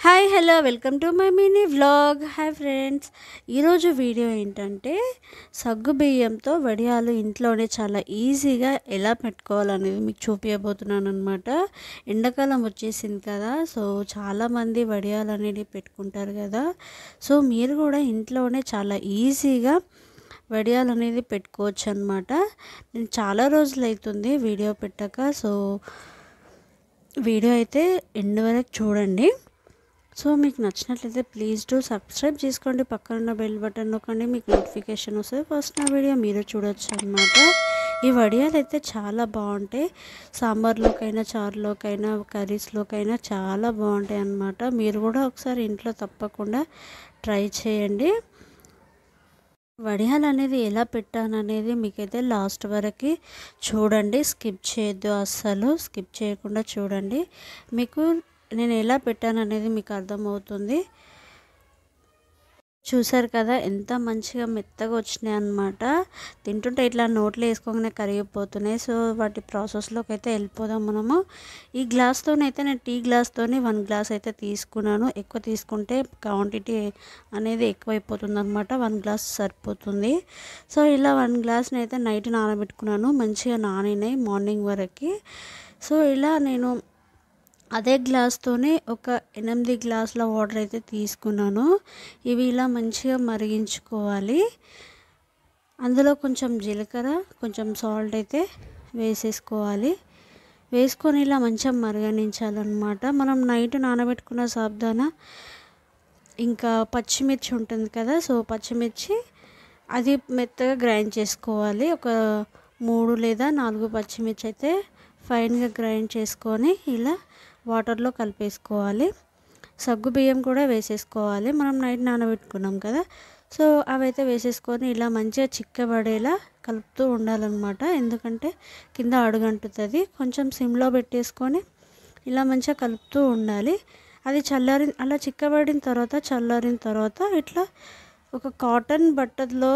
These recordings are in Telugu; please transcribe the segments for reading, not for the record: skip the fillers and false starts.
Hi hello welcome to my mini vlog. Hi friends, ఈరోజు వీడియో ఏంటంటే సగ్గు బియ్యంతో వడియాలు ఇంట్లోనే చాలా ఈజీగా ఎలా పెట్టుకోవాలనేది మీకు చూపించబోతున్నాను అనమాట. ఎండాకాలం వచ్చేసింది కదా, సో చాలామంది వడియాలు అనేది పెట్టుకుంటారు కదా. సో మీరు కూడా ఇంట్లోనే చాలా ఈజీగా వడియాలు అనేది పెట్టుకోవచ్చు అనమాట. నేను చాలా రోజులు అవుతుంది వీడియో పెట్టాక, సో వీడియో అయితే ఎండ్ వరకు చూడండి. సో మీకు నచ్చినట్లయితే ప్లీజ్ డూ సబ్స్క్రైబ్ చేసుకోండి, పక్కన ఉన్న బెల్ బటన్ నొక్కండి, మీకు నోటిఫికేషన్ వస్తుంది. ఫస్ట్ నా వీడియో మీరు చూడొచ్చు అనమాట. ఈ వడియాలు అయితే చాలా బాగుంటాయి, సాంబార్లోకైనా చారులోకైనా కర్రీస్లోకైనా చాలా బాగుంటాయి అన్నమాట. మీరు కూడా ఒకసారి ఇంట్లో తప్పకుండా ట్రై చేయండి. వడియాలు అనేది ఎలా పెట్టాననేది మీకైతే లాస్ట్ వరకు చూడండి, స్కిప్ చేయొద్దు, అస్సలు స్కిప్ చేయకుండా చూడండి. మీకు నేను ఎలా పెట్టాను అనేది మీకు అర్థమవుతుంది. చూసారు కదా ఎంత మంచిగా మెత్తగా వచ్చినాయి అన్నమాట. తింటుంటే ఇట్లా నోట్లో వేసుకోగానే కరిగిపోతున్నాయి. సో వాటి ప్రాసెస్లోకి అయితే వెళ్ళిపోదాం మనము. ఈ గ్లాస్తోనైతే నేను టీ గ్లాస్తోని 1 గ్లాస్ అయితే తీసుకున్నాను. ఎక్కువ తీసుకుంటే క్వాంటిటీ అనేది ఎక్కువైపోతుంది అనమాట, 1 గ్లాస్ సరిపోతుంది. సో ఇలా 1 గ్లాస్ని అయితే నైట్ నానబెట్టుకున్నాను, మంచిగా నానినాయి మార్నింగ్ వరకు. సో ఇలా నేను అదే గ్లాస్తోనే ఒక 8 గ్లాసుల వాటర్ అయితే తీసుకున్నాను. ఇవి ఇలా మంచిగా మరిగించుకోవాలి. అందులో కొంచెం జీలకర్ర, కొంచెం సాల్ట్ అయితే వేసేసుకోవాలి. వేసుకొని ఇలా మంచిగా మరగనించాలన్నమాట. మనం నైట్ నానబెట్టుకున్న సాబుదానా ఇంకా పచ్చిమిర్చి ఉంటుంది కదా, సో పచ్చిమిర్చి అది మెత్తగా గ్రైండ్ చేసుకోవాలి. ఒక 3 లేదా 4 పచ్చిమిర్చి అయితే ఫైన్గా గ్రైండ్ చేసుకొని ఇలా వాటర్లో కలిపేసుకోవాలి. సగ్గు బియ్యం కూడా వేసేసుకోవాలి, మనం నైట్ నానబెట్టుకున్నాం కదా. సో అవైతే వేసేసుకొని ఇలా మంచిగా చిక్కబడేలా కలుపుతూ ఉండాలన్నమాట, ఎందుకంటే కింద అడుగంటుతుంది. కొంచెం సిమ్లో పెట్టేసుకొని ఇలా మంచిగా కలుపుతూ ఉండాలి. అది అలా చిక్కబడిన తర్వాత చల్లారిన తర్వాత ఇట్లా ఒక కాటన్ బట్టలో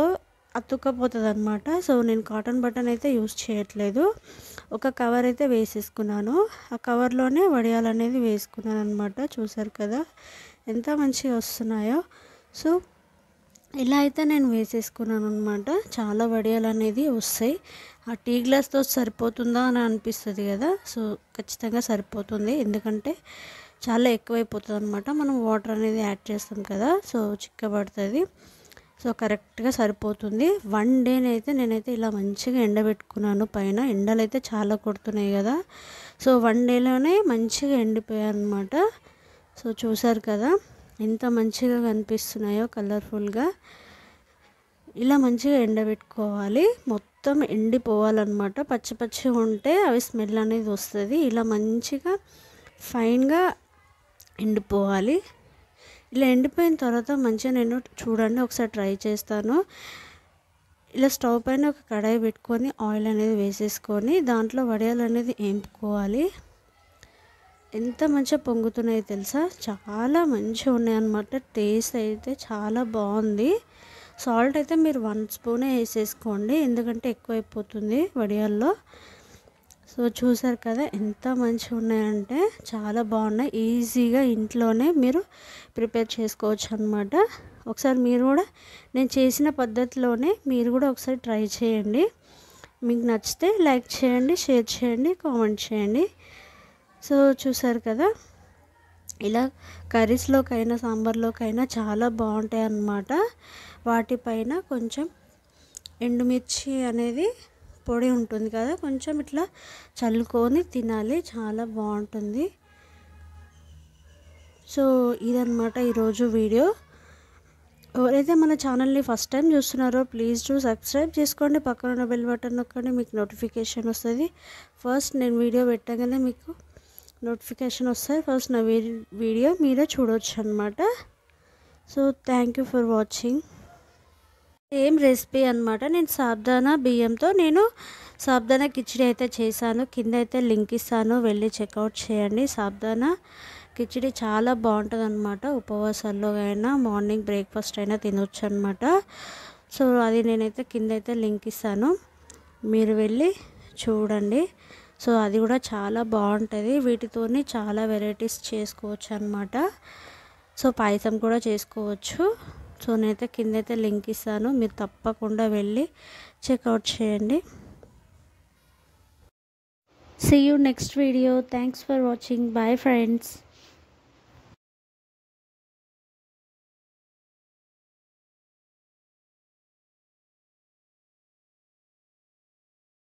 అతుక్కపోతుంది అనమాట. సో నేను కాటన్ బట్టన్ అయితే యూస్ చేయట్లేదు, ఒక కవర్ అయితే వేసేసుకున్నాను. ఆ కవర్లోనే వడియాలు అనేది వేసుకున్నాను అనమాట. చూసారు కదా ఎంత మంచిగా వస్తున్నాయో. సో ఇలా అయితే నేను వేసేసుకున్నాను అనమాట. చాలా వడియాలు అనేది వస్తాయి. ఆ టీ గ్లాస్తో సరిపోతుందా అని అనిపిస్తుంది కదా, సో ఖచ్చితంగా సరిపోతుంది, ఎందుకంటే చాలా ఎక్కువైపోతుంది అనమాట. మనం వాటర్ అనేది యాడ్ చేస్తాం కదా, సో చిక్కబడుతుంది. సో కరెక్ట్గా సరిపోతుంది. 1 డేనైతే నేనైతే ఇలా మంచిగా ఎండబెట్టుకున్నాను. పైన ఎండలు అయితే చాలా కొడుతున్నాయి కదా, సో 1 డేలోనే మంచిగా ఎండిపోయాయి అన్నమాట. సో చూసారు కదా ఎంత మంచిగా కనిపిస్తున్నాయో కలర్ఫుల్గా. ఇలా మంచిగా ఎండబెట్టుకోవాలి, మొత్తం ఎండిపోవాలన్నమాట. పచ్చి పచ్చిగా ఉంటే అవి స్మెల్ అనేది వస్తుంది. ఇలా మంచిగా ఫైన్గా ఎండిపోవాలి. ఇలా ఎండిపోయిన తర్వాత మంచిగా నేను చూడండి ఒకసారి ట్రై చేస్తాను. ఇలా స్టవ్ పైన ఒక కడాయి పెట్టుకొని ఆయిల్ అనేది వేసేసుకొని దాంట్లో వడియాలు అనేది వేపుకోవాలి. ఎంత మంచిగా పొంగుతున్నాయో తెలుసా, చాలా మంచిగా ఉన్నాయన్నమాట. టేస్ట్ అయితే చాలా బాగుంది. సాల్ట్ అయితే మీరు 1 స్పూనే వేసేసుకోండి, ఎందుకంటే ఎక్కువైపోతుంది వడియాల్లో. సో చూసారు కదా ఎంత మంచిగా ఉన్నాయంటే చాలా బాగున్నాయి. ఈజీగా ఇంట్లోనే మీరు ప్రిపేర్ చేసుకోవచ్చు అనమాట. ఒకసారి మీరు కూడా నేను చేసిన పద్ధతిలోనే మీరు కూడా ఒకసారి ట్రై చేయండి. మీకు నచ్చితే లైక్ చేయండి, షేర్ చేయండి, కామెంట్ చేయండి. సో చూసారు కదా ఇలా కర్రీస్లోకైనా సాంబార్లోకైనా చాలా బాగుంటాయి అన్నమాట. వాటిపైన కొంచెం ఎండుమిర్చి అనేది పొడి ఉంటుంది కదా, కొంచెం ఇట్లా చల్లుకొని తినాలి, చాలా బాగుంటుంది. సో ఇదన్నమాట ఈరోజు వీడియో. ఎవరైతే మన ఛానల్ని ఫస్ట్ టైం చూస్తున్నారో ప్లీజ్ డూ సబ్స్క్రైబ్ చేసుకోండి, పక్కన ఉన్న బెల్ బటన్ నొక్కండి, మీకు నోటిఫికేషన్ వస్తుంది. ఫస్ట్ నేను వీడియో పెట్టగానే మీకు నోటిఫికేషన్ వస్తుంది. ఫస్ట్ నా వీడియో మీరే చూడవచ్చు అనమాట. So thank you for watching. Same recipe అనమాట. నేను సాబుదానా బియ్యంతో నేను సాబుదానా కిచిడి అయితే చేశాను, కింద అయితే లింక్ ఇస్తాను, వెళ్ళి చెక్అవుట్ చేయండి. సాబుదానా కిచిడి చాలా బాగుంటుంది అనమాట. ఉపవాసాల్లో అయినా మార్నింగ్ బ్రేక్ఫాస్ట్ అయినా తినొచ్చు అనమాట. సో అది నేనైతే కింద అయితే లింక్ ఇస్తాను, మీరు వెళ్ళి చూడండి. సో అది కూడా చాలా బాగుంటుంది. వీటితోని చాలా వెరైటీస్ చేసుకోవచ్చు అనమాట. సో పాయసం కూడా చేసుకోవచ్చు. సో నేనైతే కిందైతే లింక్ ఇస్తాను, మీరు తప్పకుండా వెళ్ళి చెక్అవుట్ చేయండి. See you next video. Thanks for watching. Bye friends.